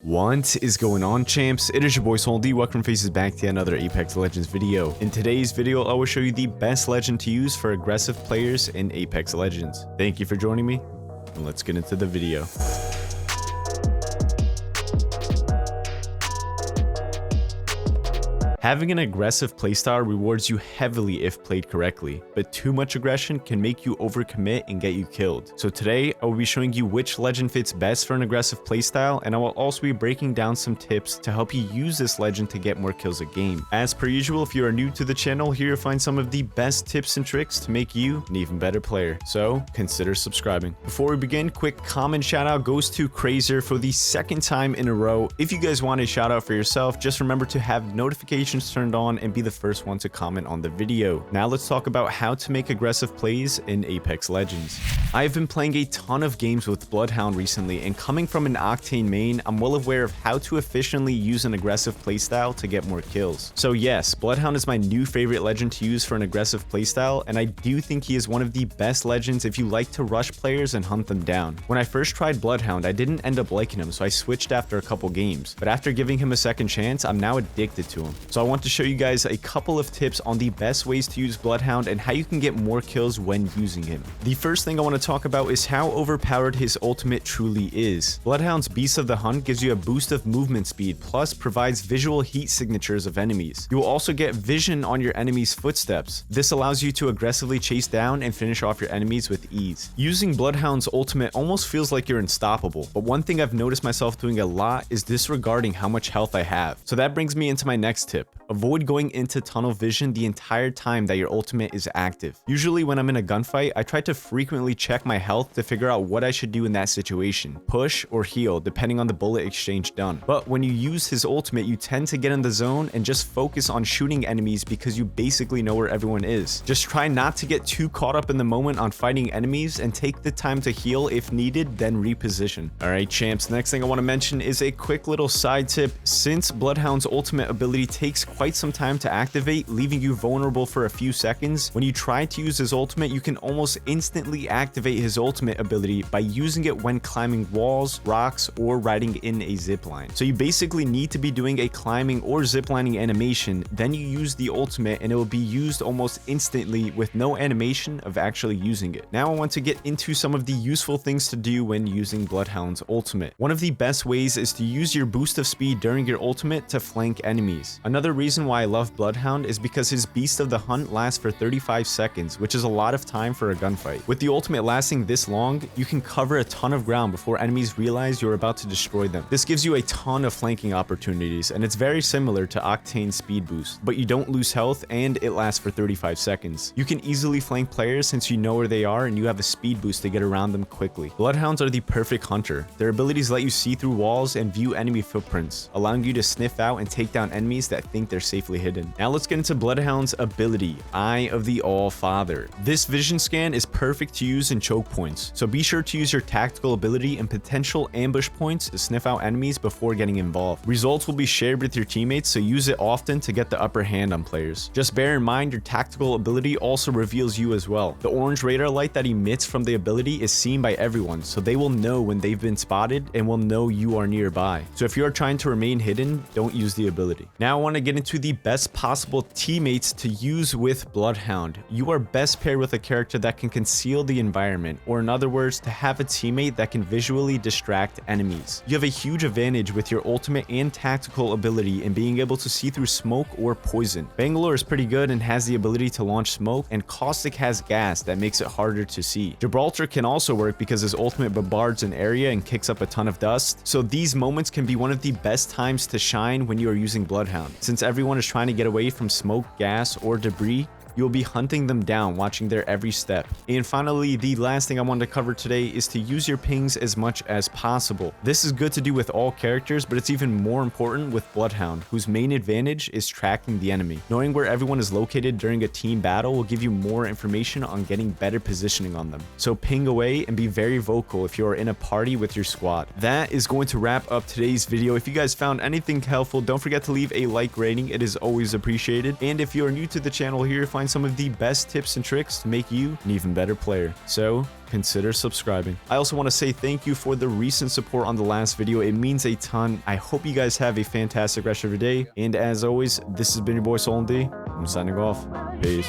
What is going on, champs? It is your boy Soldy. Welcome faces back to another Apex Legends video. In today's video, I will show you the best legend to use for aggressive players in Apex Legends. Thank you for joining me, and let's get into the video. Having an aggressive playstyle rewards you heavily if played correctly, but too much aggression can make you overcommit and get you killed. So today, I will be showing you which legend fits best for an aggressive playstyle, and I will also be breaking down some tips to help you use this legend to get more kills a game. As per usual, if you are new to the channel, here you'll find some of the best tips and tricks to make you an even better player. So consider subscribing. Before we begin, quick comment shout out goes to Crazer for the second time in a row. If you guys want a shout out for yourself, just remember to have notifications turned on and be the first one to comment on the video. Now let's talk about how to make aggressive plays in Apex Legends. I've been playing a ton of games with Bloodhound recently, and coming from an Octane main, I'm well aware of how to efficiently use an aggressive playstyle to get more kills. So yes, Bloodhound is my new favorite legend to use for an aggressive playstyle, and I do think he is one of the best legends if you like to rush players and hunt them down. When I first tried Bloodhound, I didn't end up liking him, so I switched after a couple games, but after giving him a second chance, I'm now addicted to him. So I want to show you guys a couple of tips on the best ways to use Bloodhound and how you can get more kills when using him. The first thing I want to talk about is how overpowered his ultimate truly is. Bloodhound's Beast of the Hunt gives you a boost of movement speed, plus provides visual heat signatures of enemies. You will also get vision on your enemy's footsteps. This allows you to aggressively chase down and finish off your enemies with ease. Using Bloodhound's ultimate almost feels like you're unstoppable, but one thing I've noticed myself doing a lot is disregarding how much health I have. So that brings me into my next tip. Avoid going into tunnel vision the entire time that your ultimate is active. Usually when I'm in a gunfight, I try to frequently check my health to figure out what I should do in that situation. Push or heal, depending on the bullet exchange done. But when you use his ultimate, you tend to get in the zone and just focus on shooting enemies because you basically know where everyone is. Just try not to get too caught up in the moment on fighting enemies and take the time to heal if needed, then reposition. Alright champs, next thing I want to mention is a quick little side tip. Since Bloodhound's ultimate ability takes quite some time to activate, leaving you vulnerable for a few seconds, when you try to use his ultimate, you can almost instantly activate his ultimate ability by using it when climbing walls, rocks, or riding in a zipline. So you basically need to be doing a climbing or ziplining animation, then you use the ultimate and it will be used almost instantly with no animation of actually using it. Now I want to get into some of the useful things to do when using Bloodhound's ultimate. One of the best ways is to use your boost of speed during your ultimate to flank enemies. Another reason why I love Bloodhound is because his Beast of the Hunt lasts for 35 seconds, which is a lot of time for a gunfight. With the ultimate lasting this long, you can cover a ton of ground before enemies realize you're about to destroy them. This gives you a ton of flanking opportunities, and it's very similar to Octane's speed boost, but you don't lose health and it lasts for 35 seconds. You can easily flank players since you know where they are and you have a speed boost to get around them quickly. Bloodhounds are the perfect hunter. Their abilities let you see through walls and view enemy footprints, allowing you to sniff out and take down enemies that think they're safely hidden. Now let's get into Bloodhound's ability, Eye of the All-Father. This vision scan is perfect to use in choke points, so be sure to use your tactical ability and potential ambush points to sniff out enemies before getting involved. Results will be shared with your teammates, so use it often to get the upper hand on players. Just bear in mind your tactical ability also reveals you as well. The orange radar light that emits from the ability is seen by everyone, so they will know when they've been spotted and will know you are nearby. So if you are trying to remain hidden, don't use the ability. Now I want to get into the best possible teammates to use with Bloodhound. You are best paired with a character that can conceal the environment, or in other words, to have a teammate that can visually distract enemies. You have a huge advantage with your ultimate and tactical ability in being able to see through smoke or poison. Bangalore is pretty good and has the ability to launch smoke, and Caustic has gas that makes it harder to see. Gibraltar can also work because his ultimate bombards an area and kicks up a ton of dust, so these moments can be one of the best times to shine when you are using Bloodhound. Since everyone is trying to get away from smoke, gas, or debris, you'll be hunting them down, watching their every step. And finally, the last thing I wanted to cover today is to use your pings as much as possible. This is good to do with all characters, but it's even more important with Bloodhound, whose main advantage is tracking the enemy. Knowing where everyone is located during a team battle will give you more information on getting better positioning on them. So ping away and be very vocal if you are in a party with your squad. That is going to wrap up today's video. If you guys found anything helpful, don't forget to leave a like rating. It is always appreciated. And if you are new to the channel, here find some of the best tips and tricks to make you an even better player. So consider subscribing. I also want to say thank you for the recent support on the last video. It means a ton. I hope you guys have a fantastic rest of your day. And as always, this has been your boy Solon D. I'm signing off. Peace.